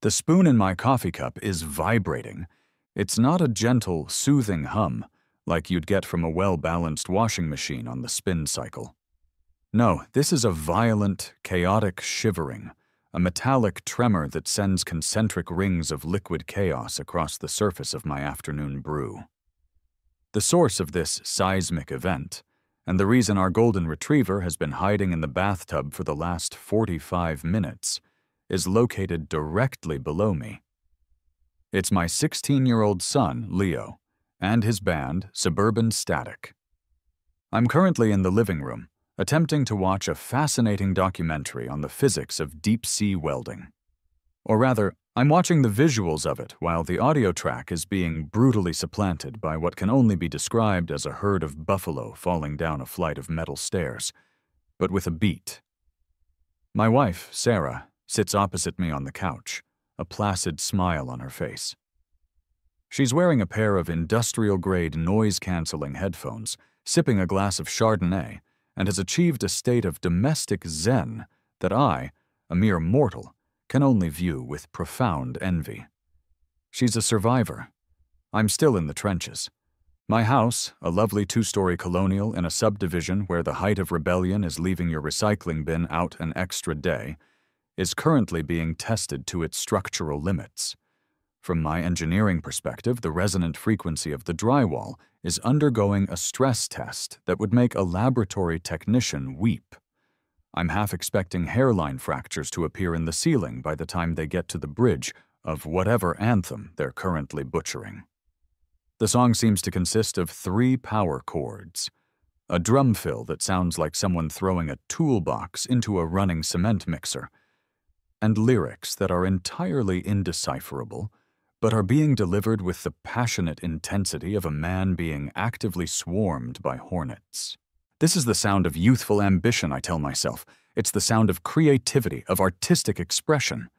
The spoon in my coffee cup is vibrating. It's not a gentle, soothing hum like you'd get from a well-balanced washing machine on the spin cycle. No, this is a violent, chaotic shivering, a metallic tremor that sends concentric rings of liquid chaos across the surface of my afternoon brew. The source of this seismic event, and the reason our golden retriever has been hiding in the bathtub for the last 45 minutes, is located directly below me. It's my 16-year-old son, Leo, and his band, Suburban Static. I'm currently in the living room, attempting to watch a fascinating documentary on the physics of deep-sea welding. Or rather, I'm watching the visuals of it while the audio track is being brutally supplanted by what can only be described as a herd of buffalo falling down a flight of metal stairs, but with a beat. My wife, Sarah, sits opposite me on the couch, a placid smile on her face. She's wearing a pair of industrial-grade noise-canceling headphones, sipping a glass of Chardonnay, and has achieved a state of domestic zen that I, a mere mortal, can only view with profound envy. She's a survivor. I'm still in the trenches. My house, a lovely two-story colonial in a subdivision where the height of rebellion is leaving your recycling bin out an extra day, is currently being tested to its structural limits. From my engineering perspective, the resonant frequency of the drywall is undergoing a stress test that would make a laboratory technician weep. I'm half expecting hairline fractures to appear in the ceiling by the time they get to the bridge of whatever anthem they're currently butchering. The song seems to consist of 3 power chords, a drum fill that sounds like someone throwing a toolbox into a running cement mixer, and lyrics that are entirely indecipherable, but are being delivered with the passionate intensity of a man being actively swarmed by hornets. This is the sound of youthful ambition, I tell myself. It's the sound of creativity, of artistic expression.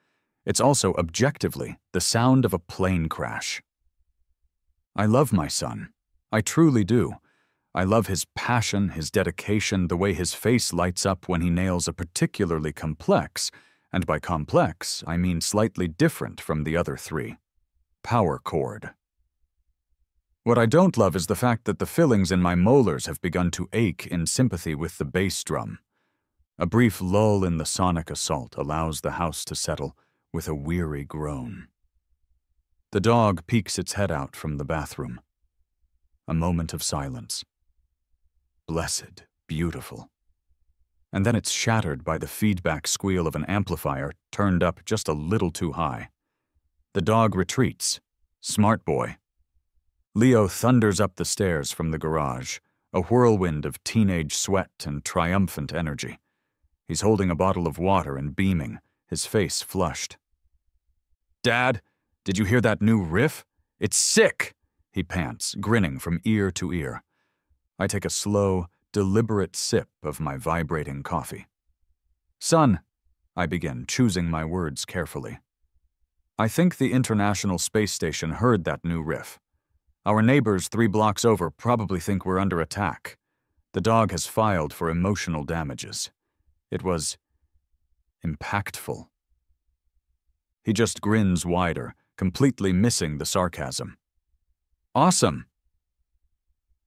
It's also, objectively, the sound of a plane crash. I love my son. I truly do. I love his passion, his dedication, the way his face lights up when he nails a particularly complex, and by complex, I mean slightly different from the other 3, power chord. What I don't love is the fact that the fillings in my molars have begun to ache in sympathy with the bass drum. A brief lull in the sonic assault allows the house to settle with a weary groan. The dog peeks its head out from the bathroom. A moment of silence. Blessed, beautiful. And then it's shattered by the feedback squeal of an amplifier turned up just a little too high. The dog retreats. Smart boy. Leo thunders up the stairs from the garage, a whirlwind of teenage sweat and triumphant energy. He's holding a bottle of water and beaming, his face flushed. "Dad, did you hear that new riff? It's sick!" he pants, grinning from ear to ear. I take a slow, deliberate sip of my vibrating coffee. "Son," I begin, choosing my words carefully. "I think the International Space Station heard that new riff. Our neighbors 3 blocks over probably think we're under attack. The dog has filed for emotional damages. It was impactful." He just grins wider, completely missing the sarcasm. "Awesome!"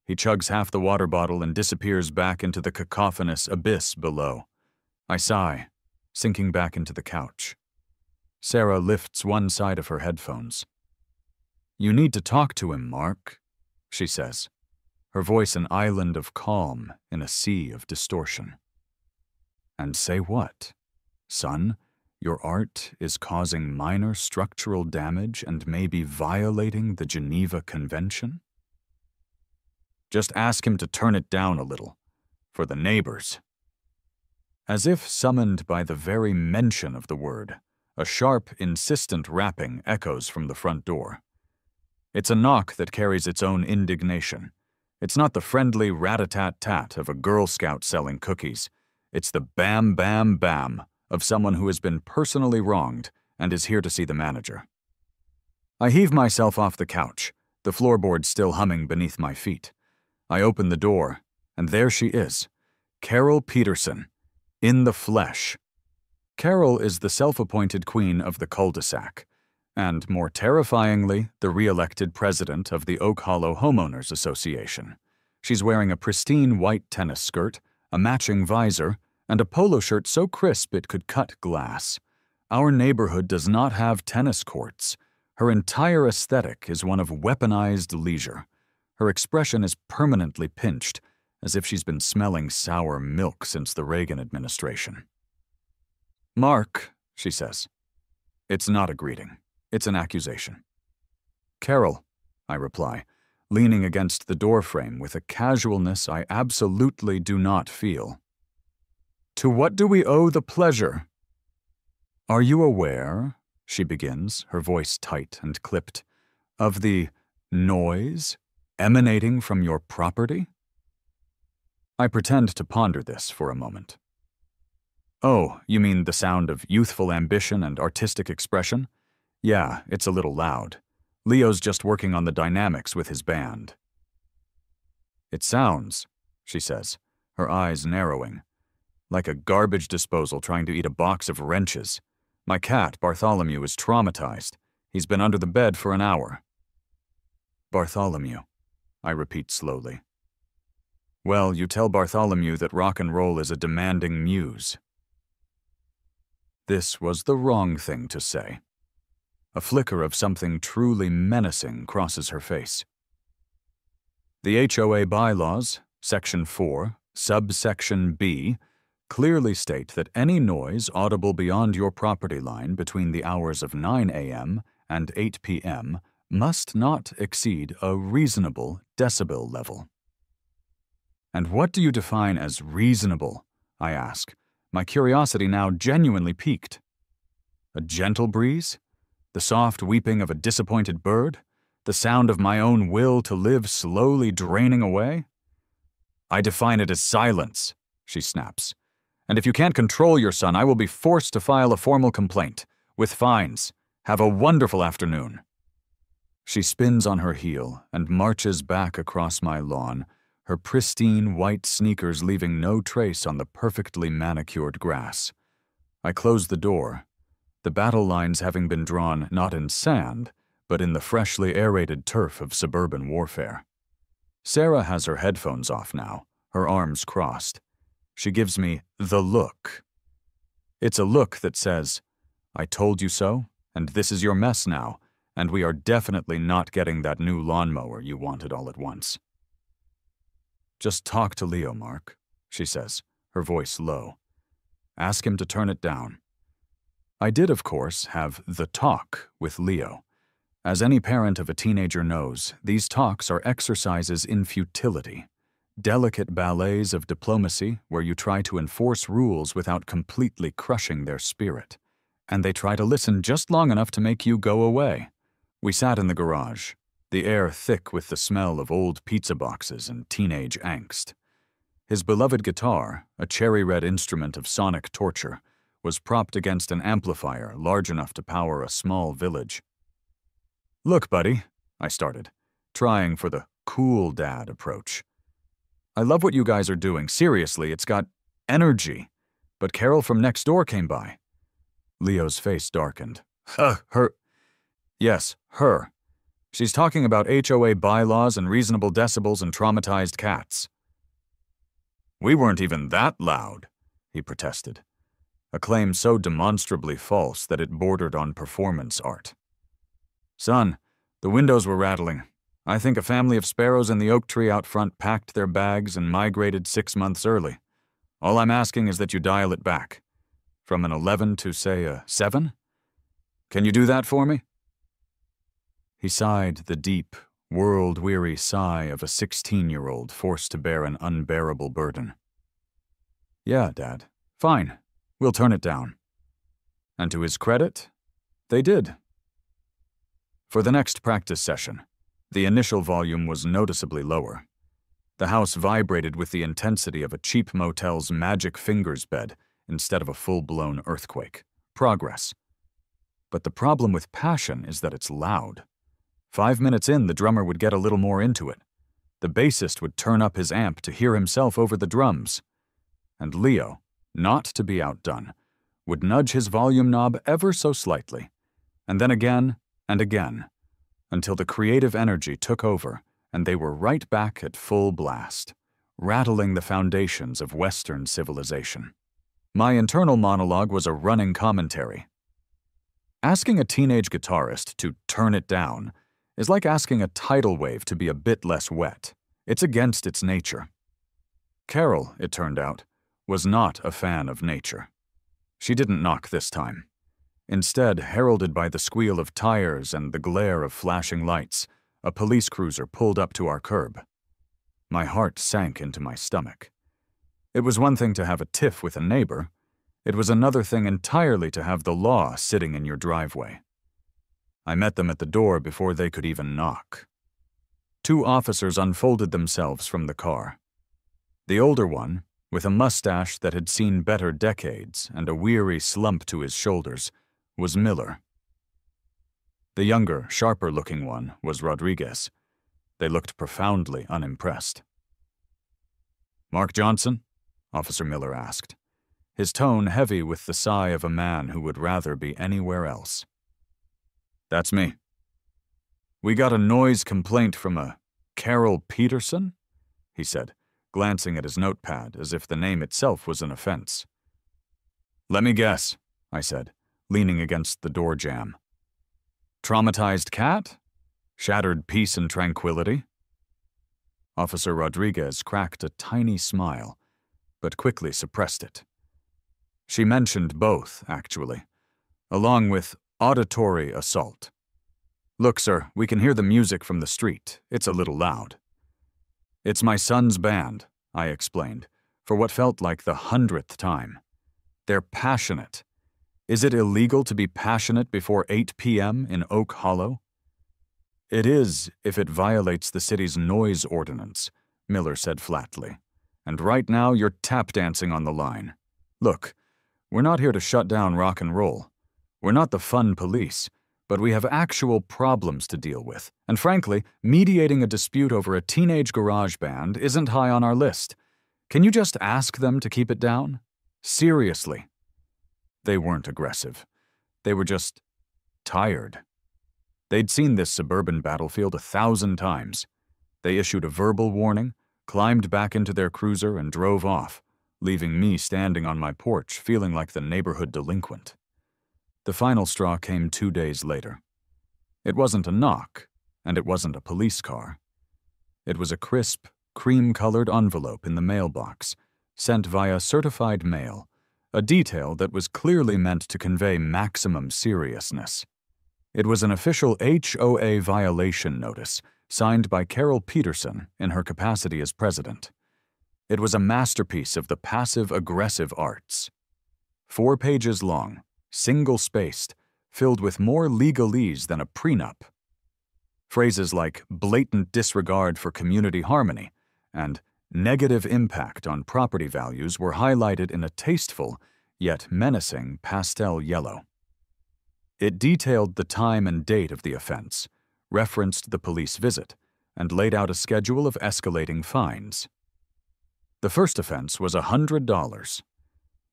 He chugs half the water bottle and disappears back into the cacophonous abyss below. I sigh, sinking back into the couch. Sarah lifts one side of her headphones. "You need to talk to him, Mark," she says, her voice an island of calm in a sea of distortion. "And say what? Son, your art is causing minor structural damage and maybe violating the Geneva Convention? Just ask him to turn it down a little, for the neighbors." As if summoned by the very mention of the word, a sharp, insistent rapping echoes from the front door. It's a knock that carries its own indignation. It's not the friendly rat-a-tat-tat of a Girl Scout selling cookies. It's the bam, bam, bam of someone who has been personally wronged and is here to see the manager. I heave myself off the couch, the floorboards still humming beneath my feet. I open the door, and there she is, Carol Peterson, in the flesh. Carol is the self-appointed queen of the cul-de-sac, and, more terrifyingly, the re-elected president of the Oak Hollow Homeowners Association. She's wearing a pristine white tennis skirt, a matching visor, and a polo shirt so crisp it could cut glass. Our neighborhood does not have tennis courts. Her entire aesthetic is one of weaponized leisure. Her expression is permanently pinched, as if she's been smelling sour milk since the Reagan administration. "Mark," she says. It's not a greeting. It's an accusation. "Carol," I reply, leaning against the doorframe with a casualness I absolutely do not feel. "To what do we owe the pleasure?" "Are you aware," she begins, her voice tight and clipped, "of the noise emanating from your property?" I pretend to ponder this for a moment. "Oh, you mean the sound of youthful ambition and artistic expression? Yeah, it's a little loud. Leo's just working on the dynamics with his band." "It sounds," she says, her eyes narrowing, "like a garbage disposal trying to eat a box of wrenches. My cat, Bartholomew, is traumatized. He's been under the bed for an hour." "Bartholomew," I repeat slowly. "Well, you tell Bartholomew that rock and roll is a demanding muse." This was the wrong thing to say. A flicker of something truly menacing crosses her face. The HOA bylaws, Section 4, subsection B, clearly state that any noise audible beyond your property line between the hours of 9 a.m. and 8 p.m. must not exceed a reasonable decibel level. "And what do you define as reasonable?" I ask, my curiosity now genuinely piqued. A gentle breeze? The soft weeping of a disappointed bird? The sound of my own will to live slowly draining away? "I define it as silence," she snaps. "And if you can't control your son, I will be forced to file a formal complaint, with fines. Have a wonderful afternoon." She spins on her heel and marches back across my lawn, her pristine white sneakers leaving no trace on the perfectly manicured grass. I close the door, the battle lines having been drawn not in sand, but in the freshly aerated turf of suburban warfare. Sarah has her headphones off now, her arms crossed. She gives me the look. It's a look that says, "I told you so, and this is your mess now, and we are definitely not getting that new lawnmower you wanted all at once." "Just talk to Leo, Mark," she says, her voice low. "Ask him to turn it down." I did, of course, have the talk with Leo. As any parent of a teenager knows, these talks are exercises in futility, delicate ballets of diplomacy where you try to enforce rules without completely crushing their spirit, and they try to listen just long enough to make you go away. We sat in the garage, the air thick with the smell of old pizza boxes and teenage angst. His beloved guitar, a cherry-red instrument of sonic torture, was propped against an amplifier large enough to power a small village. "Look, buddy," I started, trying for the cool dad approach. "I love what you guys are doing. Seriously, it's got energy. But Carol from next door came by." Leo's face darkened. Her. Yes, her. She's talking about HOA bylaws and reasonable decibels and traumatized cats." "We weren't even that loud," he protested, a claim so demonstrably false that it bordered on performance art. "Son, the windows were rattling. I think a family of sparrows in the oak tree out front packed their bags and migrated 6 months early. All I'm asking is that you dial it back. From an 11 to, say, a 7? Can you do that for me?" He sighed the deep, world-weary sigh of a 16-year-old forced to bear an unbearable burden. "Yeah, Dad. Fine. We'll turn it down." And to his credit, they did. For the next practice session, the initial volume was noticeably lower. The house vibrated with the intensity of a cheap motel's magic fingers bed instead of a full-blown earthquake. Progress. But the problem with passion is that it's loud. 5 minutes in, the drummer would get a little more into it. The bassist would turn up his amp to hear himself over the drums. And Leo, not to be outdone, would nudge his volume knob ever so slightly, and then again and again, until the creative energy took over and they were right back at full blast, rattling the foundations of Western civilization. My internal monologue was a running commentary. Asking a teenage guitarist to turn it down is like asking a tidal wave to be a bit less wet. It's against its nature. Carol, it turned out, was not a fan of nature. She didn't knock this time. Instead, heralded by the squeal of tires and the glare of flashing lights, a police cruiser pulled up to our curb. My heart sank into my stomach. It was one thing to have a tiff with a neighbor. It was another thing entirely to have the law sitting in your driveway. I met them at the door before they could even knock. 2 officers unfolded themselves from the car. The older one, with a mustache that had seen better decades and a weary slump to his shoulders, was Miller. The younger, sharper-looking one was Rodriguez. They looked profoundly unimpressed. "Mark Johnson?" Officer Miller asked, his tone heavy with the sigh of a man who would rather be anywhere else. "That's me." "We got a noise complaint from a Carol Peterson?" he said, glancing at his notepad as if the name itself was an offense. "Let me guess," I said, leaning against the door jamb. "Traumatized cat? Shattered peace and tranquility?" Officer Rodriguez cracked a tiny smile, but quickly suppressed it. She mentioned both, actually, along with auditory assault. "Look, sir, we can hear the music from the street. It's a little loud." "It's my son's band," I explained, for what felt like the 100th time. "They're passionate. Is it illegal to be passionate before 8 p.m. in Oak Hollow?" "It is if it violates the city's noise ordinance," Miller said flatly. "And right now you're tap dancing on the line. Look, we're not here to shut down rock and roll. We're not the fun police, but we have actual problems to deal with. And frankly, mediating a dispute over a teenage garage band isn't high on our list. Can you just ask them to keep it down? Seriously." They weren't aggressive. They were just tired. They'd seen this suburban battlefield 1,000 times. They issued a verbal warning, climbed back into their cruiser, and drove off, leaving me standing on my porch feeling like the neighborhood delinquent. The final straw came 2 days later. It wasn't a knock, and it wasn't a police car. It was a crisp, cream-colored envelope in the mailbox, sent via certified mail, a detail that was clearly meant to convey maximum seriousness. It was an official HOA violation notice, signed by Carol Peterson in her capacity as president. It was a masterpiece of the passive-aggressive arts. 4 pages long, single-spaced, filled with more legalese than a prenup. Phrases like blatant disregard for community harmony and negative impact on property values were highlighted in a tasteful, yet menacing pastel yellow. It detailed the time and date of the offense, referenced the police visit, and laid out a schedule of escalating fines. The first offense was $100.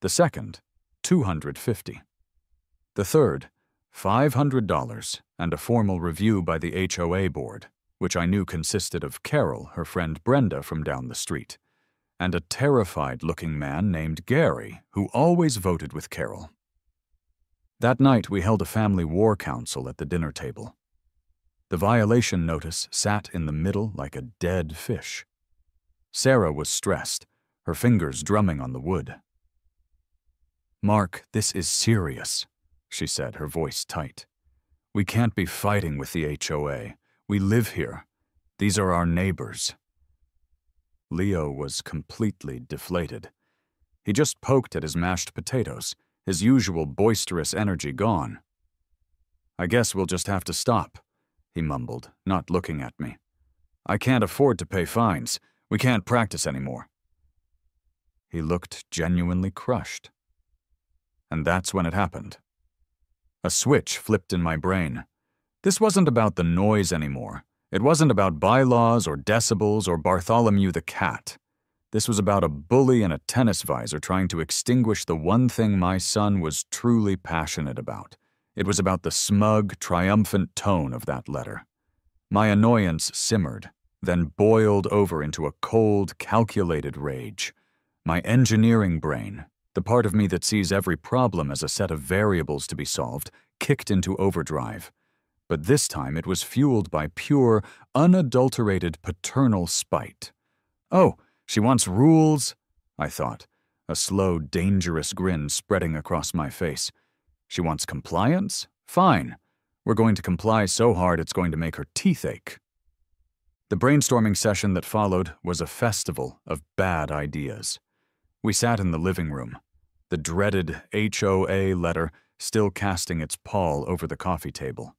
The second, $250. The third, $500 and a formal review by the HOA board, which I knew consisted of Carol, her friend Brenda from down the street, and a terrified-looking man named Gary who always voted with Carol. That night we held a family war council at the dinner table. The violation notice sat in the middle like a dead fish. Sarah was stressed, her fingers drumming on the wood. "Mark, this is serious," she said, her voice tight. "We can't be fighting with the HOA. We live here. These are our neighbors." Leo was completely deflated. He just poked at his mashed potatoes, his usual boisterous energy gone. "I guess we'll just have to stop," he mumbled, not looking at me. "I can't afford to pay fines. We can't practice anymore." He looked genuinely crushed. And that's when it happened. A switch flipped in my brain. This wasn't about the noise anymore. It wasn't about bylaws or decibels or Bartholomew the cat. This was about a bully in a tennis visor trying to extinguish the one thing my son was truly passionate about. It was about the smug, triumphant tone of that letter. My annoyance simmered, then boiled over into a cold, calculated rage. My engineering brain, the part of me that sees every problem as a set of variables to be solved, kicked into overdrive. But this time it was fueled by pure, unadulterated paternal spite. Oh, she wants rules, I thought, a slow, dangerous grin spreading across my face. She wants compliance? Fine. We're going to comply so hard it's going to make her teeth ache. The brainstorming session that followed was a festival of bad ideas. We sat in the living room, the dreaded HOA letter still casting its pall over the coffee table.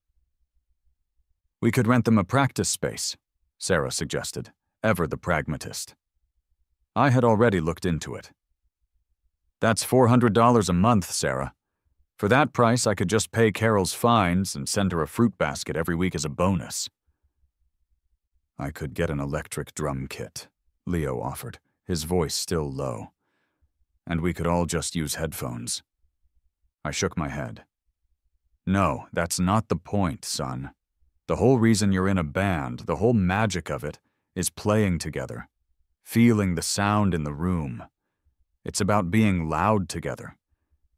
We could rent them a practice space, Sarah suggested, ever the pragmatist. I had already looked into it. That's $400 a month, Sarah. For that price, I could just pay Carol's fines and send her a fruit basket every week as a bonus. I could get an electric drum kit, Leo offered, his voice still low. And we could all just use headphones. I shook my head. No, that's not the point, son. The whole reason you're in a band, the whole magic of it, is playing together, feeling the sound in the room. It's about being loud together.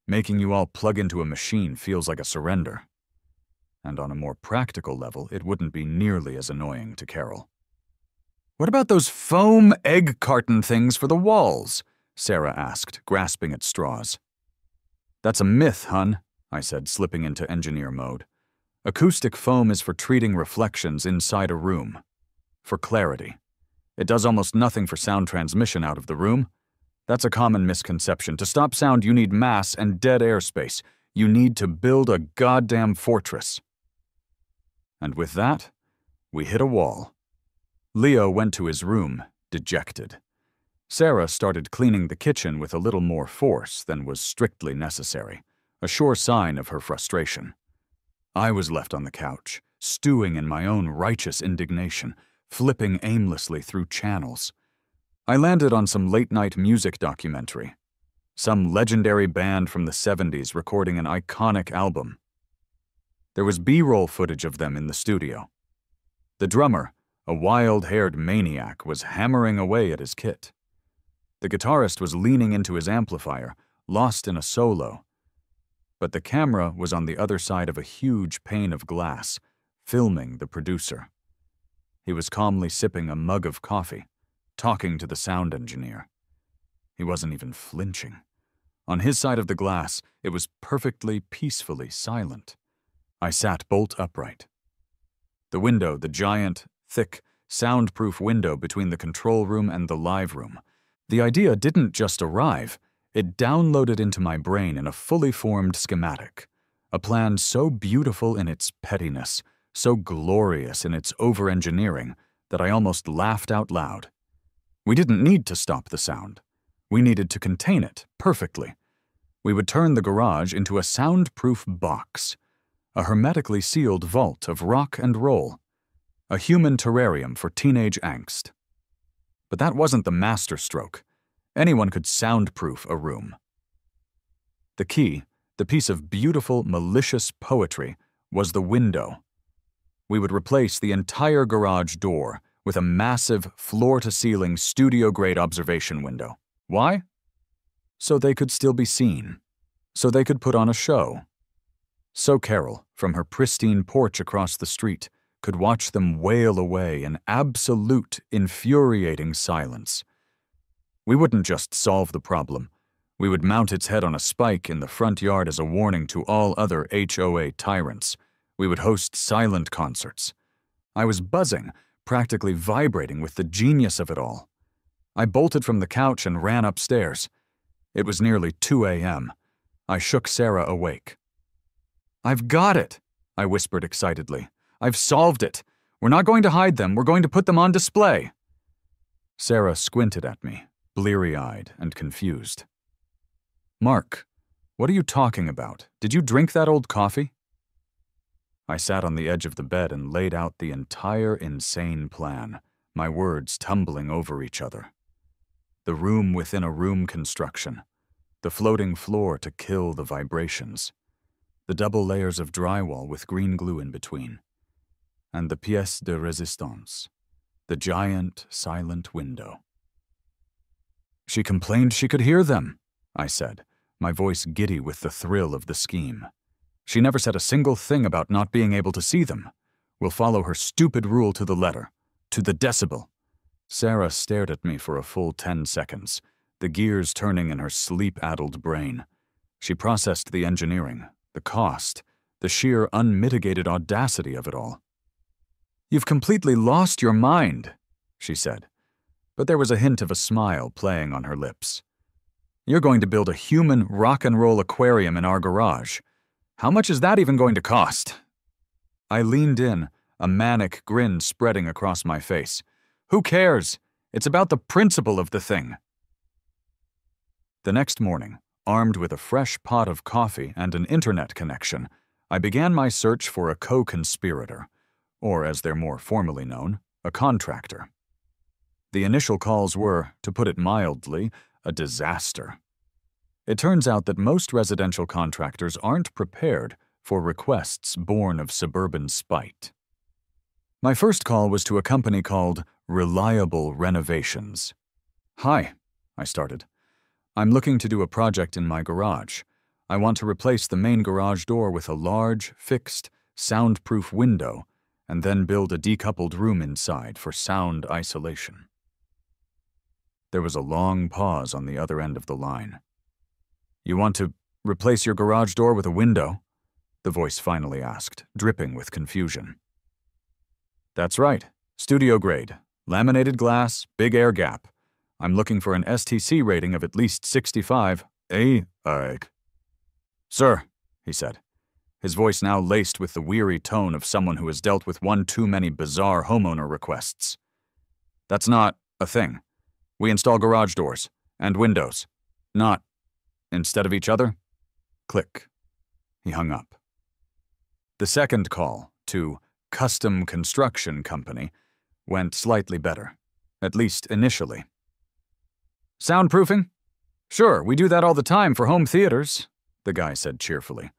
Making you all plug into a machine feels like a surrender. And on a more practical level, it wouldn't be nearly as annoying to Carol. What about those foam egg carton things for the walls? Sarah asked, grasping at straws. That's a myth, hun, I said, slipping into engineer mode. Acoustic foam is for treating reflections inside a room. For clarity. It does almost nothing for sound transmission out of the room. That's a common misconception. To stop sound, you need mass and dead airspace. You need to build a goddamn fortress. And with that, we hit a wall. Leo went to his room, dejected. Sarah started cleaning the kitchen with a little more force than was strictly necessary, a sure sign of her frustration. I was left on the couch, stewing in my own righteous indignation, flipping aimlessly through channels. I landed on some late-night music documentary. Some legendary band from the 70s recording an iconic album. There was B-roll footage of them in the studio. The drummer, a wild-haired maniac, was hammering away at his kit. The guitarist was leaning into his amplifier, lost in a solo. But the camera was on the other side of a huge pane of glass, filming the producer. He was calmly sipping a mug of coffee, talking to the sound engineer. He wasn't even flinching. On his side of the glass, it was perfectly, peacefully silent. I sat bolt upright. The window, the giant, thick, soundproof window between the control room and the live room. The idea didn't just arrive, it downloaded into my brain in a fully formed schematic. A plan so beautiful in its pettiness, so glorious in its over-engineering, that I almost laughed out loud. We didn't need to stop the sound. We needed to contain it perfectly. We would turn the garage into a soundproof box, a hermetically sealed vault of rock and roll, a human terrarium for teenage angst. But that wasn't the masterstroke. Anyone could soundproof a room. The key, the piece of beautiful, malicious poetry, was the window. We would replace the entire garage door with a massive, floor-to-ceiling, studio-grade observation window. Why? So they could still be seen. So they could put on a show. So Carol, from her pristine porch across the street, could watch them wail away in absolute, infuriating silence. We wouldn't just solve the problem. We would mount its head on a spike in the front yard as a warning to all other HOA tyrants. We would host silent concerts. I was buzzing, practically vibrating with the genius of it all. I bolted from the couch and ran upstairs. It was nearly 2 a.m. I shook Sarah awake. "I've got it," I whispered excitedly. "I've solved it. We're not going to hide them, we're going to put them on display." Sarah squinted at me, bleary-eyed and confused. "Mark, what are you talking about? Did you drink that old coffee?" I sat on the edge of the bed and laid out the entire insane plan, my words tumbling over each other. the room within a room construction, the floating floor to kill the vibrations, the double layers of drywall with green glue in between, and the pièce de résistance, the giant, silent window. She complained she could hear them, I said, my voice giddy with the thrill of the scheme. She never said a single thing about not being able to see them. We'll follow her stupid rule to the letter, to the decibel. Sarah stared at me for a full 10 seconds, the gears turning in her sleep-addled brain. She processed the engineering, the cost, the sheer unmitigated audacity of it all. "You've completely lost your mind," she said, but there was a hint of a smile playing on her lips. "You're going to build a human rock and roll aquarium in our garage. How much is that even going to cost?" I leaned in, a manic grin spreading across my face. "Who cares? It's about the principle of the thing." The next morning, armed with a fresh pot of coffee and an internet connection, I began my search for a co-conspirator, or as they're more formally known, a contractor. The initial calls were, to put it mildly, a disaster. It turns out that most residential contractors aren't prepared for requests born of suburban spite. My first call was to a company called Reliable Renovations. "Hi," I started. "I'm looking to do a project in my garage. I want to replace the main garage door with a large, fixed, soundproof window, and then build a decoupled room inside for sound isolation." There was a long pause on the other end of the line. "You want to replace your garage door with a window?" the voice finally asked, dripping with confusion. "That's right. Studio grade. Laminated glass, big air gap. I'm looking for an STC rating of at least 65. Sir," he said, his voice now laced with the weary tone of someone who has dealt with one too many bizarre homeowner requests. "That's not a thing. We install garage doors and windows. Not instead of each other." Click. He hung up. The second call, to Custom Construction Company, went slightly better, at least initially. "Soundproofing? Sure, we do that all the time for home theaters," the guy said cheerfully.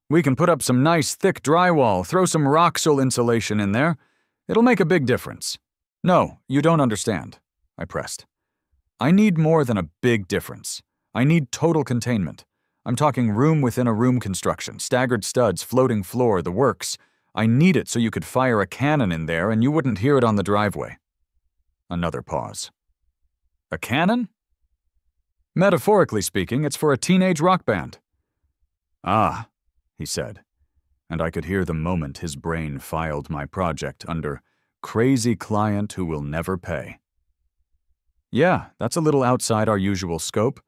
"We can put up some nice thick drywall, throw some Roxul insulation in there. It'll make a big difference." "No, you don't understand," I pressed. "I need more than a big difference. I need total containment. I'm talking room within a room construction, staggered studs, floating floor, the works. I need it so you could fire a cannon in there and you wouldn't hear it on the driveway." Another pause. "A cannon?" "Metaphorically speaking, it's for a teenage rock band." "Ah," he said, and I could hear the moment his brain filed my project under crazy client who will never pay. "Yeah, that's a little outside our usual scope.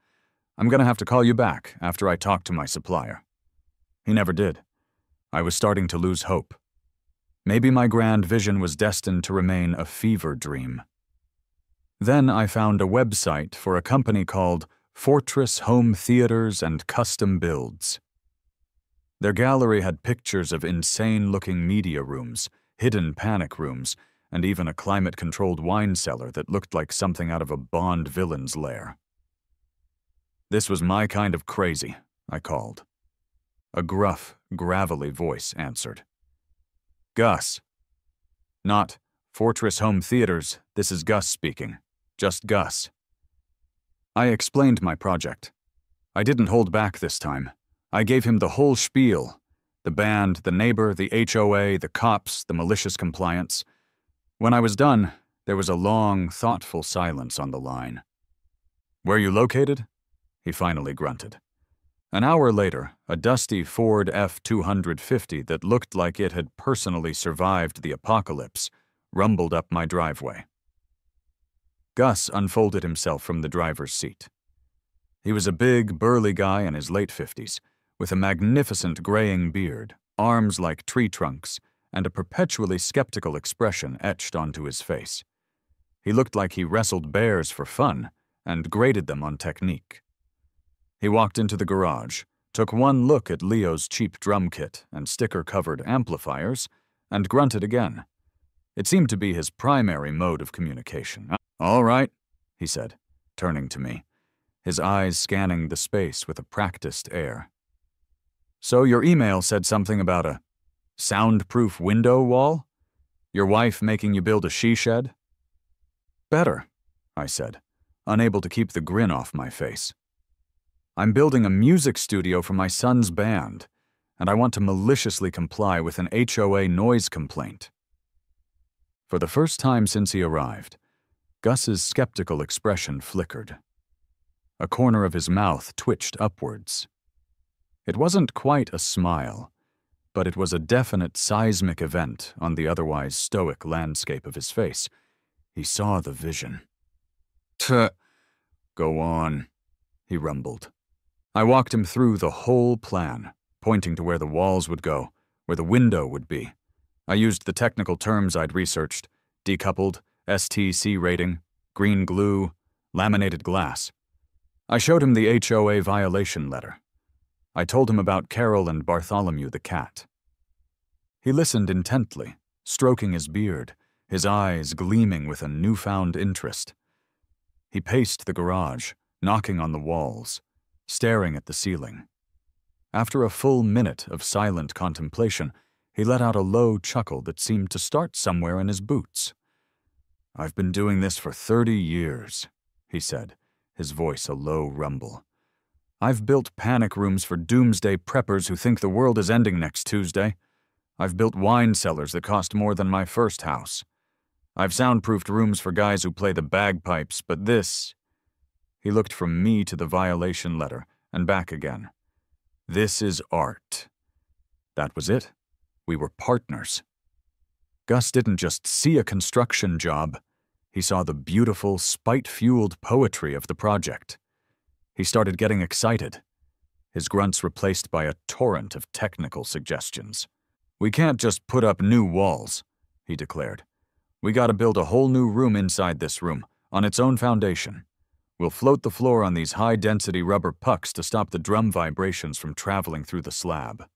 I'm gonna have to call you back after I talk to my supplier." He never did. I was starting to lose hope. Maybe my grand vision was destined to remain a fever dream. Then I found a website for a company called Fortress Home Theaters and Custom Builds. Their gallery had pictures of insane-looking media rooms, hidden panic rooms, and even a climate-controlled wine cellar that looked like something out of a Bond villain's lair. This was my kind of crazy, I called. A gruff, gravelly voice answered. "Gus." "Not Fortress Home Theaters, this is Gus speaking. Just Gus." I explained my project. I didn't hold back this time. I gave him the whole spiel. The band, the neighbor, the HOA, the cops, the malicious compliance. When I was done, there was a long, thoughtful silence on the line. "Where you located?" he finally grunted. An hour later, a dusty Ford F-250 that looked like it had personally survived the apocalypse rumbled up my driveway. Gus unfolded himself from the driver's seat. He was a big, burly guy in his late 50s, with a magnificent graying beard, arms like tree trunks, and a perpetually skeptical expression etched onto his face. He looked like he wrestled bears for fun and graded them on technique. He walked into the garage, took one look at Leo's cheap drum kit and sticker-covered amplifiers, and grunted again. It seemed to be his primary mode of communication. "All right," he said. turning to me, his eyes scanning the space with a practiced air. "So your email said something about a soundproof window wall? Your wife making you build a she-shed?" "Better," I said, unable to keep the grin off my face. "I'm building a music studio for my son's band, and I want to maliciously comply with an HOA noise complaint." For the first time since he arrived, Gus's skeptical expression flickered. A corner of his mouth twitched upwards. It wasn't quite a smile, but it was a definite seismic event on the otherwise stoic landscape of his face. He saw the vision. "Tuh, go on," he rumbled. I walked him through the whole plan, pointing to where the walls would go, where the window would be. I used the technical terms I'd researched: decoupled, STC rating, green glue, laminated glass. I showed him the HOA violation letter. I told him about Carol and Bartholomew the cat. He listened intently, stroking his beard, his eyes gleaming with a newfound interest. He paced the garage, knocking on the walls, staring at the ceiling. After a full minute of silent contemplation, he let out a low chuckle that seemed to start somewhere in his boots. "I've been doing this for 30 years, he said, his voice a low rumble. "I've built panic rooms for doomsday preppers who think the world is ending next Tuesday. I've built wine cellars that cost more than my first house. I've soundproofed rooms for guys who play the bagpipes, but this..." He looked from me to the violation letter and back again. "This is art." That was it. We were partners. Gus didn't just see a construction job. He saw the beautiful, spite-fueled poetry of the project. He started getting excited, his grunts replaced by a torrent of technical suggestions. "We can't just put up new walls," he declared. "We gotta build a whole new room inside this room, on its own foundation. We'll float the floor on these high-density rubber pucks to stop the drum vibrations from traveling through the slab.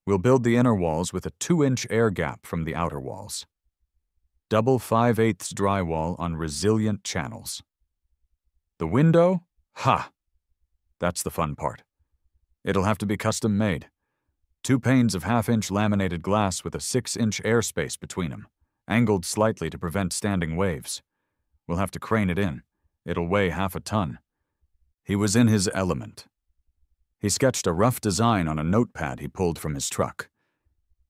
We'll build the inner walls with a 2-inch air gap from the outer walls. Double 5/8 drywall on resilient channels. The window? Ha! That's the fun part. It'll have to be custom made. 2 panes of 1/2-inch laminated glass with a 6-inch airspace between them, angled slightly to prevent standing waves. We'll have to crane it in. It'll weigh 1/2 a ton. He was in his element. He sketched a rough design on a notepad he pulled from his truck.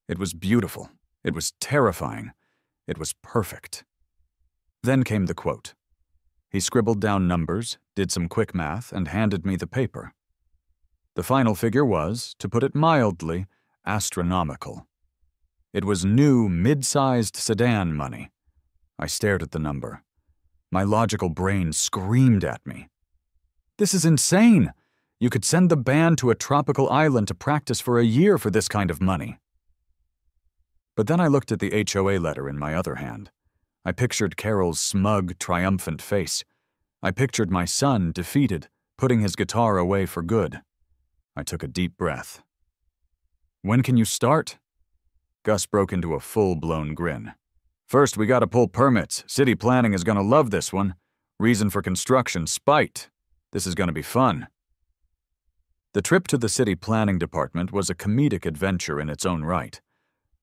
It was beautiful. It was terrifying. It was perfect. Then came the quote. He scribbled down numbers, did some quick math, and handed me the paper. The final figure was, to put it mildly, astronomical. It was new, mid-sized sedan money. I stared at the number. My logical brain screamed at me. "This is insane! You could send the band to a tropical island to practice for a year for this kind of money." But then I looked at the HOA letter in my other hand. I pictured Carol's smug, triumphant face. I pictured my son, defeated, putting his guitar away for good. I took a deep breath. "When can you start?" Gus broke into a full-blown grin. "First, we gotta pull permits. City planning is gonna love this one. Reason for construction, spite. This is gonna be fun." The trip to the city planning department was a comedic adventure in its own right.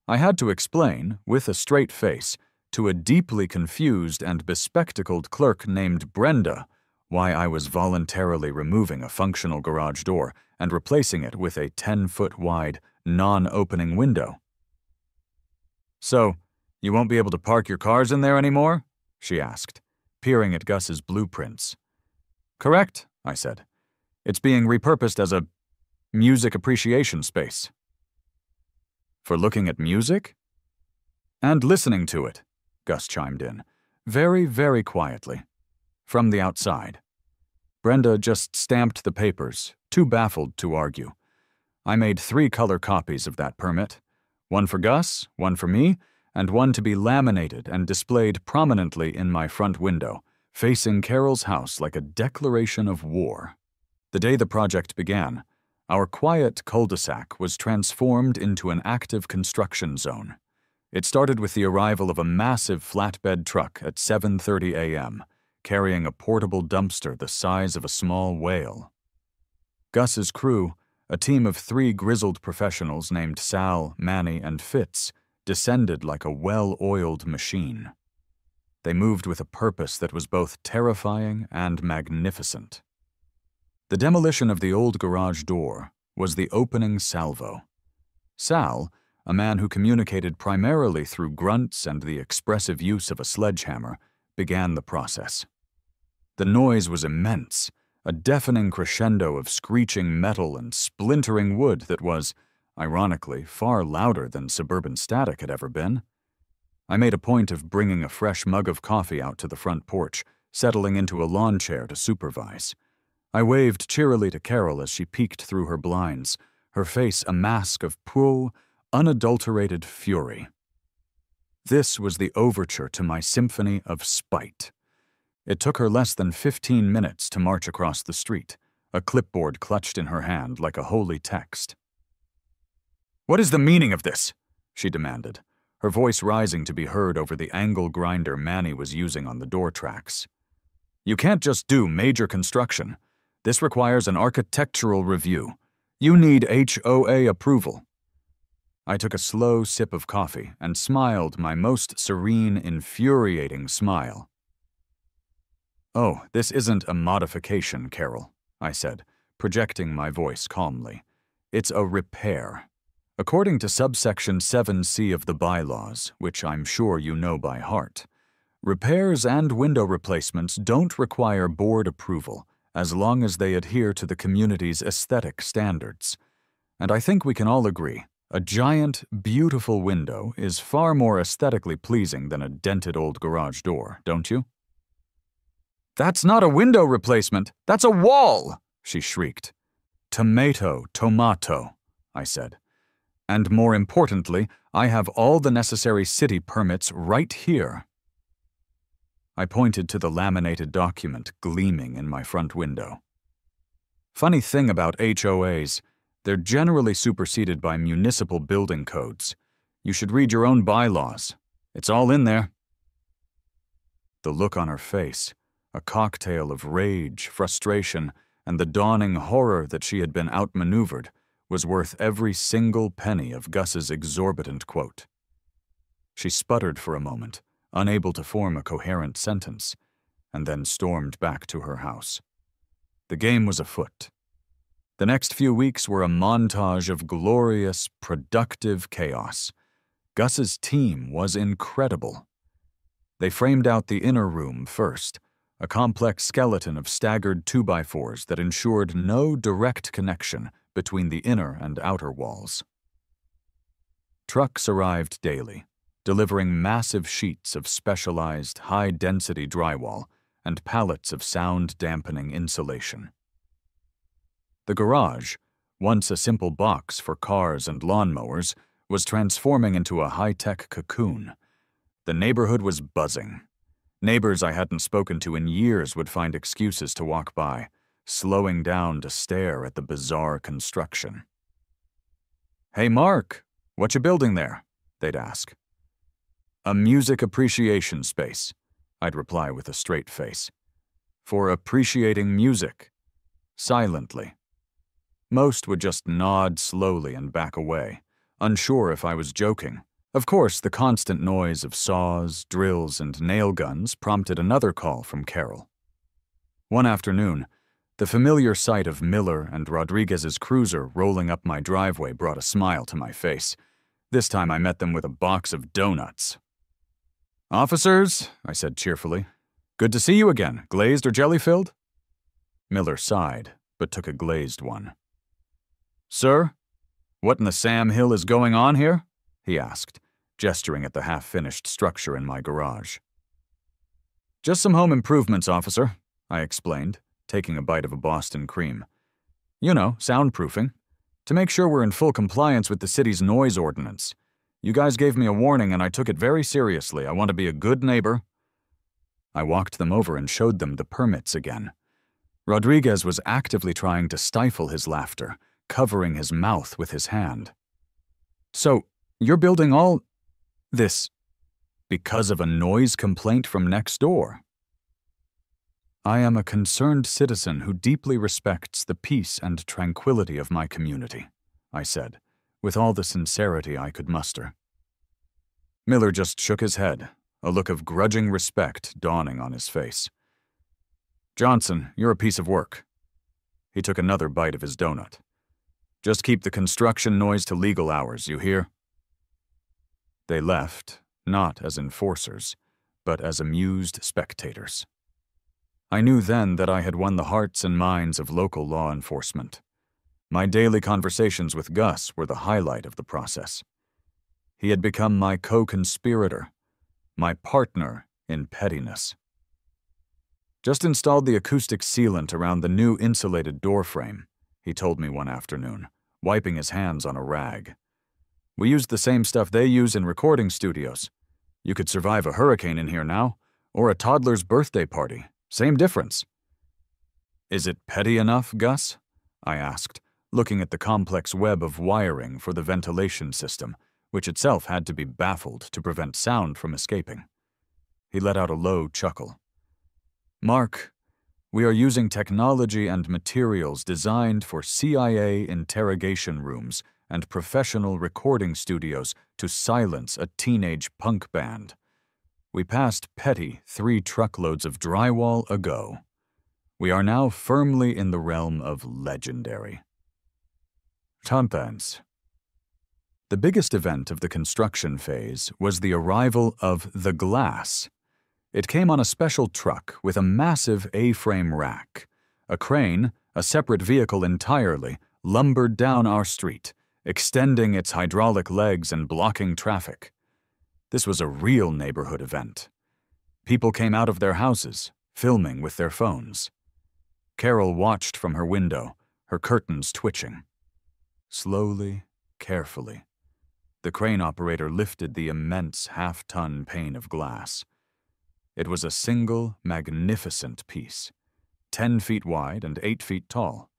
I had to explain, with a straight face, to a deeply confused and bespectacled clerk named Brenda why I was voluntarily removing a functional garage door and replacing it with a 10-foot-wide, non-opening window. "So, you won't be able to park your cars in there anymore?" she asked, peering at Gus's blueprints. "Correct," I said. "It's being repurposed as a music appreciation space." "For looking at music?" "And listening to it," Gus chimed in, very, very quietly, from the outside. Brenda just stamped the papers, too baffled to argue. I made 3 color copies of that permit, one for Gus, one for me, and one to be laminated and displayed prominently in my front window, facing Carol's house like a declaration of war. The day the project began, our quiet cul-de-sac was transformed into an active construction zone. It started with the arrival of a massive flatbed truck at 7:30 a.m., carrying a portable dumpster the size of a small whale. Gus's crew, a team of 3 grizzled professionals named Sal, Manny, and Fitz, descended like a well-oiled machine. They moved with a purpose that was both terrifying and magnificent. The demolition of the old garage door was the opening salvo. Sal, a man who communicated primarily through grunts and the expressive use of a sledgehammer, began the process. The noise was immense, a deafening crescendo of screeching metal and splintering wood that was, ironically, far louder than suburban static had ever been. I made a point of bringing a fresh mug of coffee out to the front porch, settling into a lawn chair to supervise. I waved cheerily to Carol as she peeked through her blinds, her face a mask of pure, unadulterated fury. This was the overture to my symphony of spite. It took her less than 15 minutes to march across the street, a clipboard clutched in her hand like a holy text. "What is the meaning of this?" she demanded, her voice rising to be heard over the angle grinder Manny was using on the door tracks. "You can't just do major construction. This requires an architectural review. You need HOA approval." I took a slow sip of coffee and smiled my most serene, infuriating smile. "Oh, this isn't a modification, Carol," I said, projecting my voice calmly. "It's a repair. According to subsection 7C of the bylaws, which I'm sure you know by heart, repairs and window replacements don't require board approval as long as they adhere to the community's aesthetic standards. And I think we can all agree, a giant, beautiful window is far more aesthetically pleasing than a dented old garage door, don't you?" "That's not a window replacement, that's a wall!" she shrieked. Tomato, I said. "And more importantly, I have all the necessary city permits right here." I pointed to the laminated document gleaming in my front window. Funny thing about HOAs, they're generally superseded by municipal building codes. You should read your own bylaws. It's all in there. The look on her face, a cocktail of rage, frustration, and the dawning horror that she had been outmaneuvered, was worth every single penny of Gus's exorbitant quote. She sputtered for a moment, unable to form a coherent sentence, and then stormed back to her house. The game was afoot. The next few weeks were a montage of glorious, productive chaos. Gus's team was incredible. They framed out the inner room first, a complex skeleton of staggered 2x4s that ensured no direct connection between the inner and outer walls. Trucks arrived daily, delivering massive sheets of specialized, high-density drywall and pallets of sound-dampening insulation. The garage, once a simple box for cars and lawnmowers, was transforming into a high-tech cocoon. The neighborhood was buzzing. Neighbors I hadn't spoken to in years would find excuses to walk by, slowing down to stare at the bizarre construction. "Hey, Mark, what you building there?" they'd ask. "A music appreciation space," I'd reply with a straight face. "For appreciating music." Silently. Most would just nod slowly and back away, unsure if I was joking. Of course, the constant noise of saws, drills, and nail guns prompted another call from Carol. One afternoon, the familiar sight of Miller and Rodriguez's cruiser rolling up my driveway brought a smile to my face. This time I met them with a box of donuts. "Officers," I said cheerfully, "good to see you again. Glazed or jelly-filled?" Miller sighed, but took a glazed one. "Sir, what in the Sam Hill is going on here?" he asked, gesturing at the half-finished structure in my garage. "Just some home improvements, officer," I explained, taking a bite of a Boston cream. "You know, soundproofing. To make sure we're in full compliance with the city's noise ordinance. You guys gave me a warning and I took it very seriously. I want to be a good neighbor." I walked them over and showed them the permits again. Rodriguez was actively trying to stifle his laughter, covering his mouth with his hand. "So, you're building all this because of a noise complaint from next door?" I am a concerned citizen who deeply respects the peace and tranquility of my community, I said, with all the sincerity I could muster. Miller just shook his head, a look of grudging respect dawning on his face. Johnson, you're a piece of work. He took another bite of his donut. Just keep the construction noise to legal hours, you hear? They left, not as enforcers, but as amused spectators. I knew then that I had won the hearts and minds of local law enforcement. My daily conversations with Gus were the highlight of the process. He had become my co-conspirator, my partner in pettiness. Just installed the acoustic sealant around the new insulated door frame, he told me one afternoon, wiping his hands on a rag. We used the same stuff they use in recording studios. You could survive a hurricane in here now, or a toddler's birthday party. Same difference. Is it petty enough, Gus? I asked, looking at the complex web of wiring for the ventilation system, which itself had to be baffled to prevent sound from escaping. He let out a low chuckle. Mark, we are using technology and materials designed for CIA interrogation rooms and professional recording studios to silence a teenage punk band. We passed petty 3 truckloads of drywall ago. We are now firmly in the realm of legendary. Tampans. The biggest event of the construction phase was the arrival of the glass. It came on a special truck with a massive A-frame rack. A crane, a separate vehicle entirely, lumbered down our street, extending its hydraulic legs and blocking traffic. This was a real neighborhood event. People came out of their houses, filming with their phones. Carol watched from her window, her curtains twitching. Slowly, carefully, the crane operator lifted the immense half-ton pane of glass. It was a single, magnificent piece, 10 feet wide and 8 feet tall.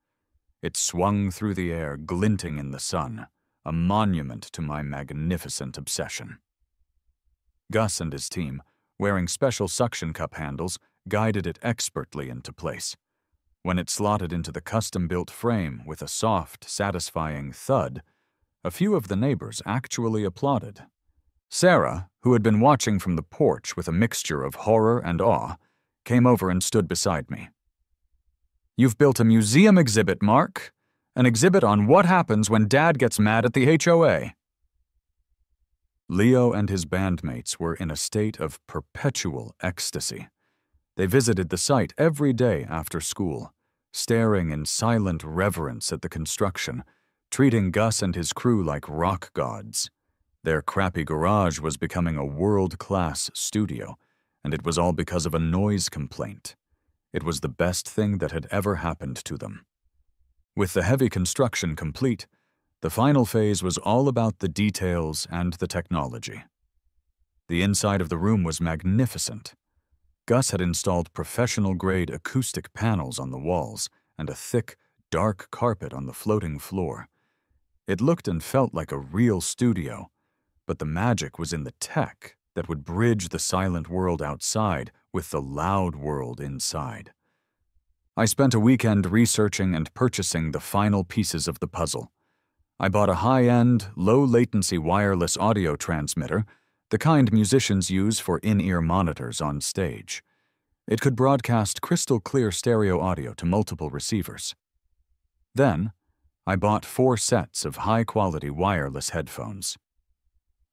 It swung through the air, glinting in the sun, a monument to my magnificent obsession. Gus and his team, wearing special suction cup handles, guided it expertly into place. When it slotted into the custom-built frame with a soft, satisfying thud, a few of the neighbors actually applauded. Sarah, who had been watching from the porch with a mixture of horror and awe, came over and stood beside me. You've built a museum exhibit, Mark. An exhibit on what happens when Dad gets mad at the HOA. Leo and his bandmates were in a state of perpetual ecstasy. They visited the site every day after school, staring in silent reverence at the construction, treating Gus and his crew like rock gods. Their crappy garage was becoming a world-class studio, and it was all because of a noise complaint. It was the best thing that had ever happened to them. With the heavy construction complete, the final phase was all about the details and the technology. The inside of the room was magnificent. Gus had installed professional-grade acoustic panels on the walls and a thick, dark carpet on the floating floor. It looked and felt like a real studio, but the magic was in the tech that would bridge the silent world outside with the loud world inside. I spent a weekend researching and purchasing the final pieces of the puzzle. I bought a high-end, low-latency wireless audio transmitter, the kind musicians use for in-ear monitors on stage. It could broadcast crystal-clear stereo audio to multiple receivers. Then, I bought 4 sets of high-quality wireless headphones.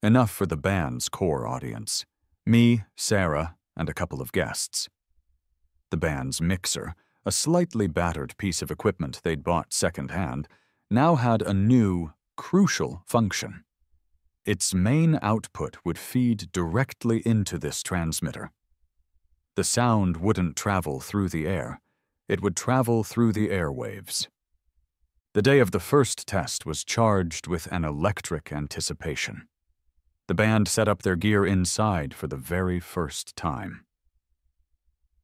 Enough for the band's core audience, me, Sarah, and a couple of guests. The band's mixer, a slightly battered piece of equipment they'd bought second-hand, now had a new, crucial function. Its main output would feed directly into this transmitter. The sound wouldn't travel through the air. It would travel through the airwaves. The day of the first test was charged with an electric anticipation. The band set up their gear inside for the very first time.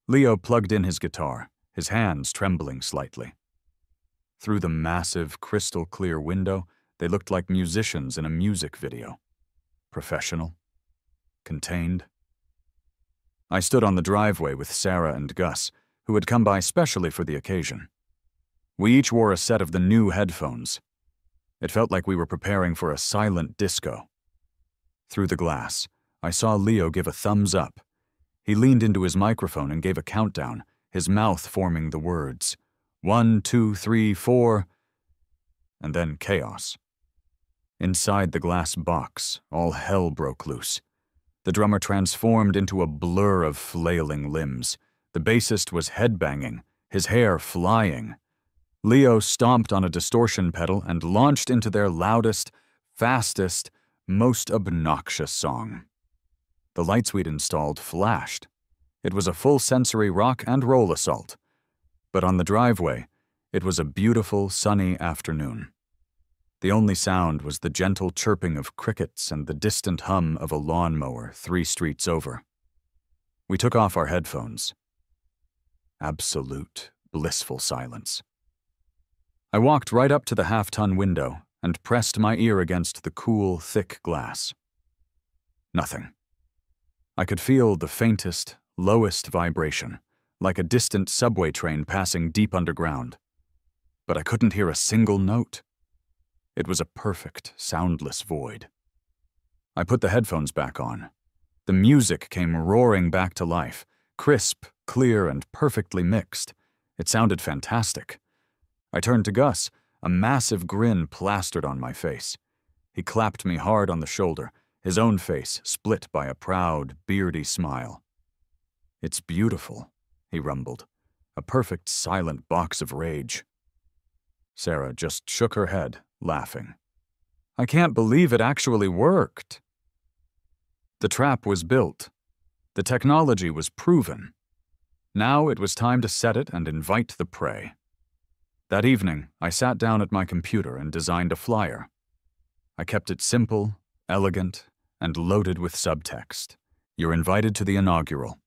Leo plugged in his guitar, his hands trembling slightly. Through the massive, crystal-clear window, they looked like musicians in a music video. Professional. Contained. I stood on the driveway with Sarah and Gus, who who had come by specially for the occasion. We each wore a set of the new headphones. It felt like we were preparing for a silent disco. Through the glass, I saw Leo give a thumbs up. He leaned into his microphone and gave a countdown, his mouth forming the words, 1, 2, 3, 4, and then chaos. Inside the glass box, all hell broke loose. The drummer transformed into a blur of flailing limbs. The bassist was headbanging, his hair flying. Leo stomped on a distortion pedal and launched into their loudest, fastest, most obnoxious song. The lights we'd installed flashed. It was a full sensory rock and roll assault. But on the driveway, it was a beautiful, sunny afternoon. The only sound was the gentle chirping of crickets and the distant hum of a lawnmower 3 streets over. We took off our headphones. Absolute, blissful silence. I walked right up to the half-ton window and pressed my ear against the cool, thick glass. Nothing. I could feel the faintest, lowest vibration, like a distant subway train passing deep underground. But I couldn't hear a single note. It was a perfect, soundless void. I put the headphones back on. The music came roaring back to life, crisp, clear, and perfectly mixed. It sounded fantastic. I turned to Gus, a massive grin plastered on my face. He clapped me hard on the shoulder, his own face split by a proud, beardy smile. "It's beautiful," he rumbled. "A perfect silent box of rage." Sarah just shook her head, laughing. "I can't believe it actually worked." The trap was built. The technology was proven. Now it was time to set it and invite the prey. That evening, I sat down at my computer and designed a flyer. I kept it simple, elegant, and loaded with subtext. You're invited to the inaugural.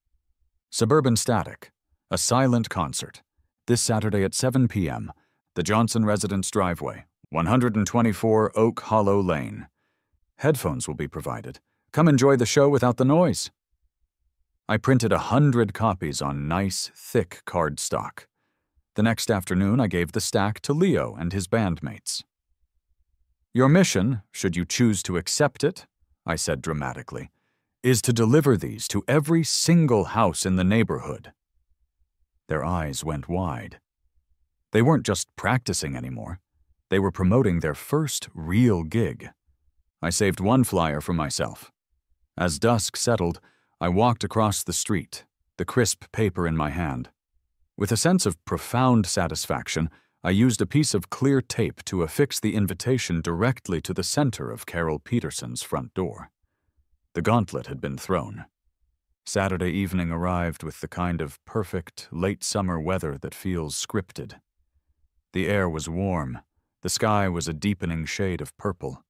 Suburban Static, a silent concert, this Saturday at 7 p.m., the Johnson Residence Driveway, 124 Oak Hollow Lane. Headphones will be provided. Come enjoy the show without the noise. I printed 100 copies on nice, thick cardstock. The next afternoon, I gave the stack to Leo and his bandmates. Your mission, should you choose to accept it, I said dramatically, is to deliver these to every single house in the neighborhood. Their eyes went wide. They weren't just practicing anymore. They were promoting their first real gig. I saved one flyer for myself. As dusk settled, I walked across the street, the crisp paper in my hand. With a sense of profound satisfaction, I used a piece of clear tape to affix the invitation directly to the center of Carol Peterson's front door. The gauntlet had been thrown. Saturday evening arrived with the kind of perfect, late summer weather that feels scripted. The air was warm, the sky was a deepening shade of purple,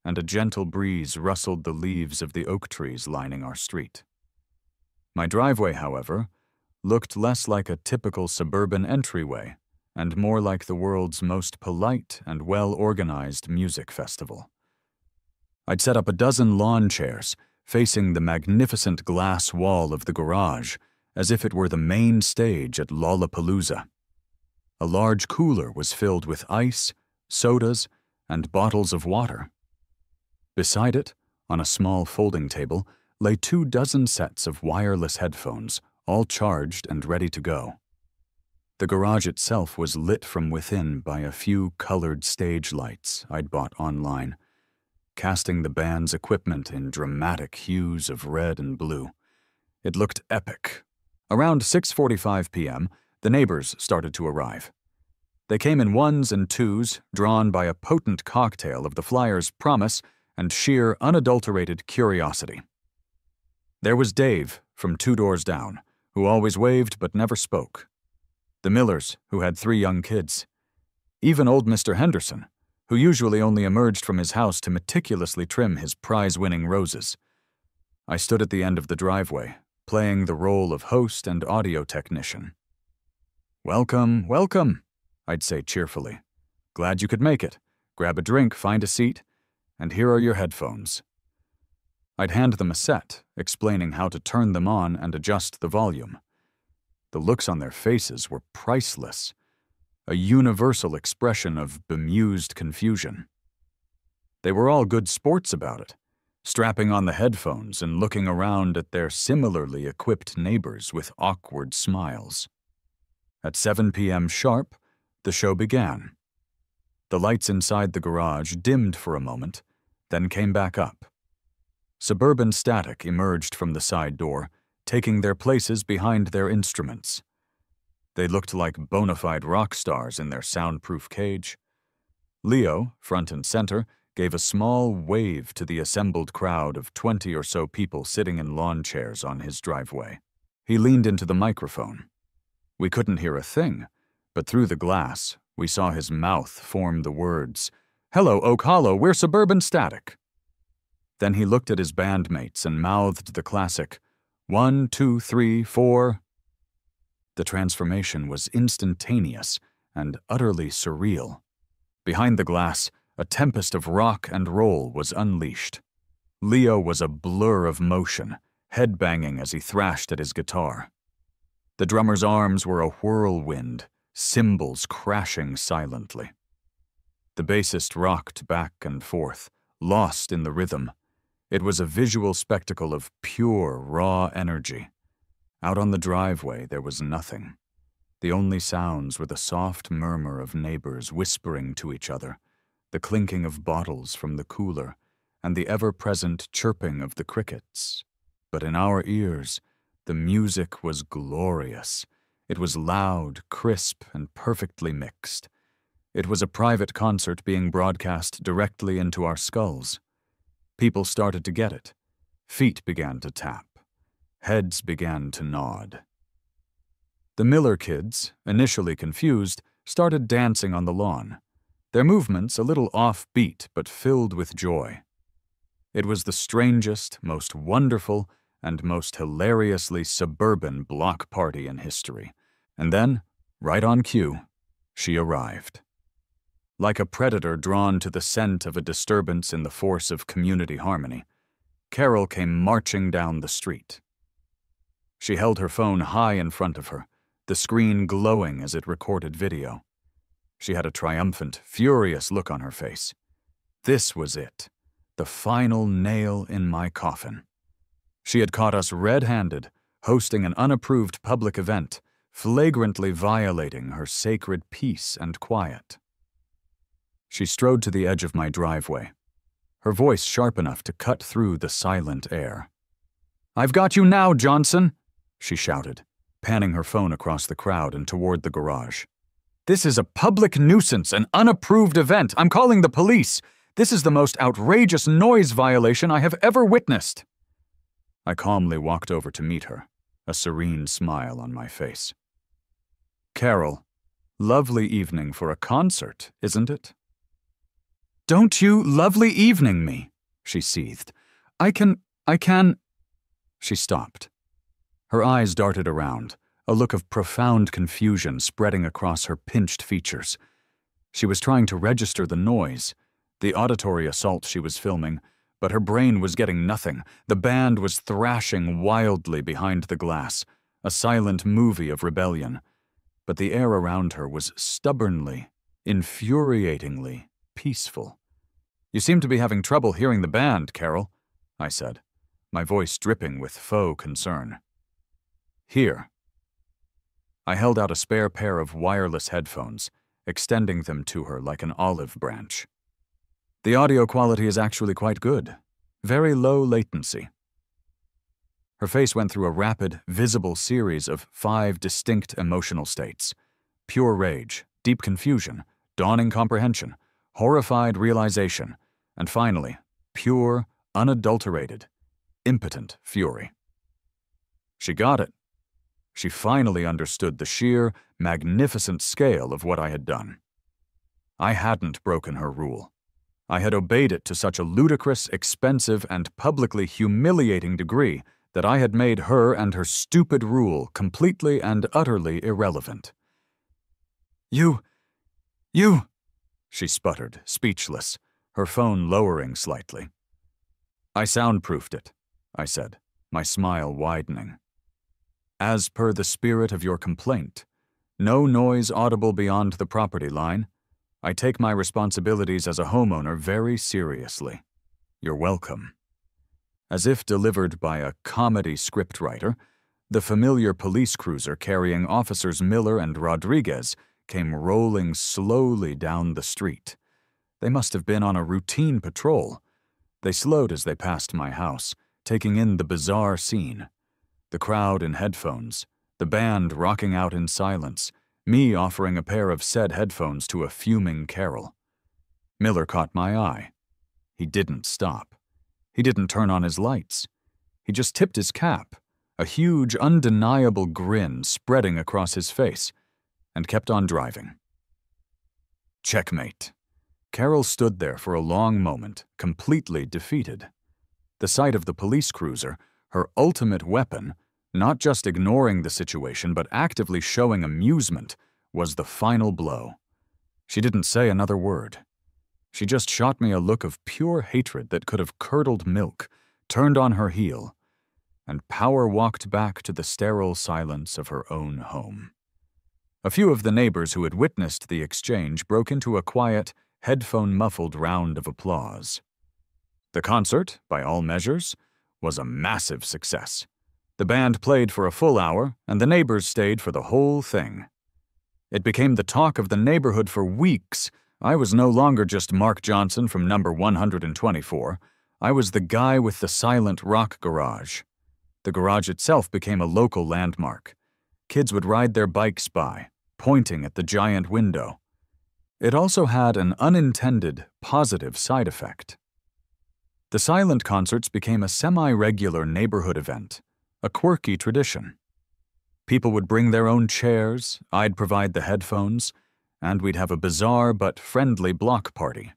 and a gentle breeze rustled the leaves of the oak trees lining our street. My driveway, however, looked less like a typical suburban entryway and more like the world's most polite and well-organized music festival. I'd set up a dozen lawn chairs facing the magnificent glass wall of the garage as if it were the main stage at Lollapalooza. A large cooler was filled with ice, sodas, and bottles of water. Beside it, on a small folding table, lay 24 sets of wireless headphones, all charged and ready to go. The garage itself was lit from within by a few colored stage lights I'd bought online, casting the band's equipment in dramatic hues of red and blue. It looked epic. Around 6:45 p.m., the neighbors started to arrive. They came in ones and twos, drawn by a potent cocktail of the flyer's promise and sheer, unadulterated curiosity. There was Dave, from 2 doors down, who always waved but never spoke. The Millers, who had 3 young kids. Even old Mr. Henderson, who usually only emerged from his house to meticulously trim his prize-winning roses. I stood at the end of the driveway, playing the role of host and audio technician. "Welcome, welcome," I'd say cheerfully. "Glad you could make it. Grab a drink, find a seat, and here are your headphones." I'd hand them a set, explaining how to turn them on and adjust the volume. The looks on their faces were priceless, a universal expression of bemused confusion. They were all good sports about it, strapping on the headphones and looking around at their similarly equipped neighbors with awkward smiles. At 7 p.m. sharp, the show began. The lights inside the garage dimmed for a moment, then came back up. Suburban Static emerged from the side door, taking their places behind their instruments. They looked like bona fide rock stars in their soundproof cage. Leo, front and center, gave a small wave to the assembled crowd of 20 or so people sitting in lawn chairs on his driveway. He leaned into the microphone. We couldn't hear a thing, but through the glass, we saw his mouth form the words, "Hello, Oak Hollow, we're Suburban Static." Then he looked at his bandmates and mouthed the classic, 1, 2, 3, 4. The transformation was instantaneous and utterly surreal. Behind the glass, a tempest of rock and roll was unleashed. Leo was a blur of motion, headbanging as he thrashed at his guitar. The drummer's arms were a whirlwind, cymbals crashing silently. The bassist rocked back and forth, lost in the rhythm. It was a visual spectacle of pure, raw energy. Out on the driveway, there was nothing. The only sounds were the soft murmur of neighbors whispering to each other, the clinking of bottles from the cooler, and the ever-present chirping of the crickets. But in our ears, the music was glorious. It was loud, crisp, and perfectly mixed. It was a private concert being broadcast directly into our skulls. People started to get it. Feet began to tap. Heads began to nod. The Miller kids, initially confused, started dancing on the lawn. Their movements a little offbeat but filled with joy. It was the strangest, most wonderful, and most hilariously suburban block party in history. And then, right on cue, she arrived. Like a predator drawn to the scent of a disturbance in the force of community harmony, Carol came marching down the street. She held her phone high in front of her, the screen glowing as it recorded video. She had a triumphant, furious look on her face. This was it, the final nail in my coffin. She had caught us red-handed, hosting an unapproved public event, flagrantly violating her sacred peace and quiet. She strode to the edge of my driveway, her voice sharp enough to cut through the silent air. "I've got you now, Johnson," she shouted, panning her phone across the crowd and toward the garage. "This is a public nuisance, an unapproved event. I'm calling the police. This is the most outrageous noise violation I have ever witnessed." I calmly walked over to meet her, a serene smile on my face. "Carol, lovely evening for a concert, isn't it?" "Don't you lovely evening me," she seethed. I can... She stopped. Her eyes darted around, a look of profound confusion spreading across her pinched features. She was trying to register the noise, the auditory assault she was filming, but her brain was getting nothing. The band was thrashing wildly behind the glass, a silent movie of rebellion. But the air around her was stubbornly, infuriatingly peaceful. "You seem to be having trouble hearing the band, Carol," I said, my voice dripping with faux concern. "Here." I held out a spare pair of wireless headphones, extending them to her like an olive branch. "The audio quality is actually quite good. Very low latency." Her face went through a rapid, visible series of 5 distinct emotional states: pure rage, deep confusion, dawning comprehension, horrified realization, and finally, pure, unadulterated, impotent fury. She got it. She finally understood the sheer, magnificent scale of what I had done. I hadn't broken her rule. I had obeyed it to such a ludicrous, expensive, and publicly humiliating degree that I had made her and her stupid rule completely and utterly irrelevant. You, she sputtered, speechless, her phone lowering slightly. "I soundproofed it," I said, my smile widening. As per the spirit of your complaint, no noise audible beyond the property line. I take my responsibilities as a homeowner very seriously. You're welcome." As if delivered by a comedy scriptwriter, the familiar police cruiser carrying Officers Miller and Rodriguez came rolling slowly down the street. They must have been on a routine patrol. They slowed as they passed my house, taking in the bizarre scene. The crowd in headphones, the band rocking out in silence, me offering a pair of said headphones to a fuming Carol. Miller caught my eye. He didn't stop. He didn't turn on his lights. He just tipped his cap, a huge, undeniable grin spreading across his face, and kept on driving. Checkmate. Carol stood there for a long moment, completely defeated. The sight of the police cruiser, her ultimate weapon, not just ignoring the situation but actively showing amusement, was the final blow. She didn't say another word. She just shot me a look of pure hatred that could have curdled milk, turned on her heel, and power walked back to the sterile silence of her own home. A few of the neighbors who had witnessed the exchange broke into a quiet, headphone-muffled round of applause. The concert, by all measures, was a massive success. The band played for a full hour, and the neighbors stayed for the whole thing. It became the talk of the neighborhood for weeks. I was no longer just Mark Johnson from number 124. I was the guy with the silent rock garage. The garage itself became a local landmark. Kids would ride their bikes by, pointing at the giant window. It also had an unintended, positive side effect. The silent concerts became a semi-regular neighborhood event, a quirky tradition. People would bring their own chairs, I'd provide the headphones, and we'd have a bizarre but friendly block party.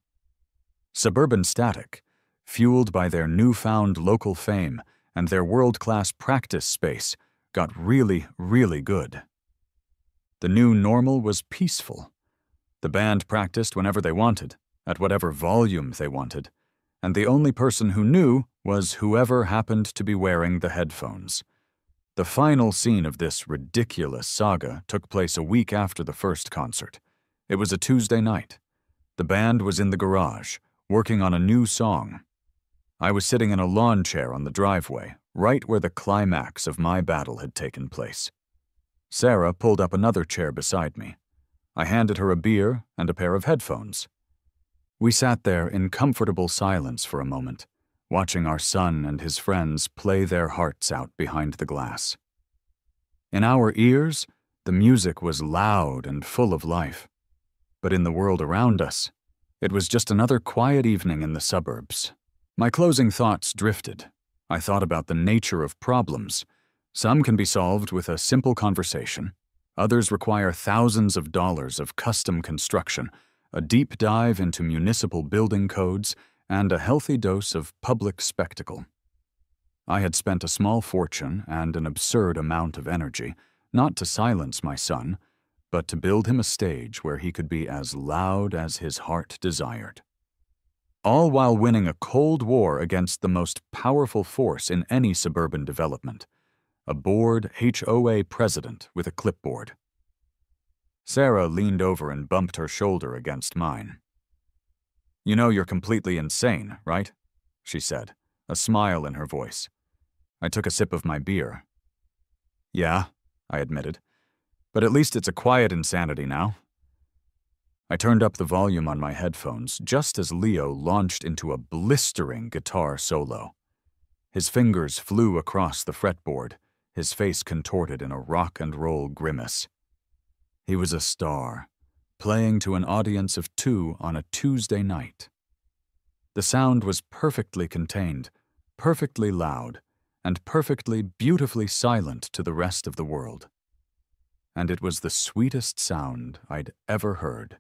Suburban Static, fueled by their newfound local fame and their world-class practice space, got really, really good. The new normal was peaceful. The band practiced whenever they wanted, at whatever volume they wanted, and the only person who knew was whoever happened to be wearing the headphones. The final scene of this ridiculous saga took place a week after the first concert. It was a Tuesday night. The band was in the garage, working on a new song. I was sitting in a lawn chair on the driveway, right where the climax of my battle had taken place. Sarah pulled up another chair beside me. I handed her a beer and a pair of headphones. We sat there in comfortable silence for a moment, watching our son and his friends play their hearts out behind the glass. In our ears, the music was loud and full of life. But in the world around us, it was just another quiet evening in the suburbs. My closing thoughts drifted. I thought about the nature of problems. Some can be solved with a simple conversation. Others require thousands of dollars of custom construction, a deep dive into municipal building codes, and a healthy dose of public spectacle. I had spent a small fortune and an absurd amount of energy, not to silence my son, but to build him a stage where he could be as loud as his heart desired. All while winning a cold war against the most powerful force in any suburban development, a bored HOA president with a clipboard. Sarah leaned over and bumped her shoulder against mine. "You know you're completely insane, right?" she said, a smile in her voice. I took a sip of my beer. "Yeah," I admitted, "but at least it's a quiet insanity now." I turned up the volume on my headphones just as Leo launched into a blistering guitar solo. His fingers flew across the fretboard, his face contorted in a rock and roll grimace. He was a star, playing to an audience of 2 on a Tuesday night. The sound was perfectly contained, perfectly loud, and perfectly, beautifully silent to the rest of the world. And it was the sweetest sound I'd ever heard.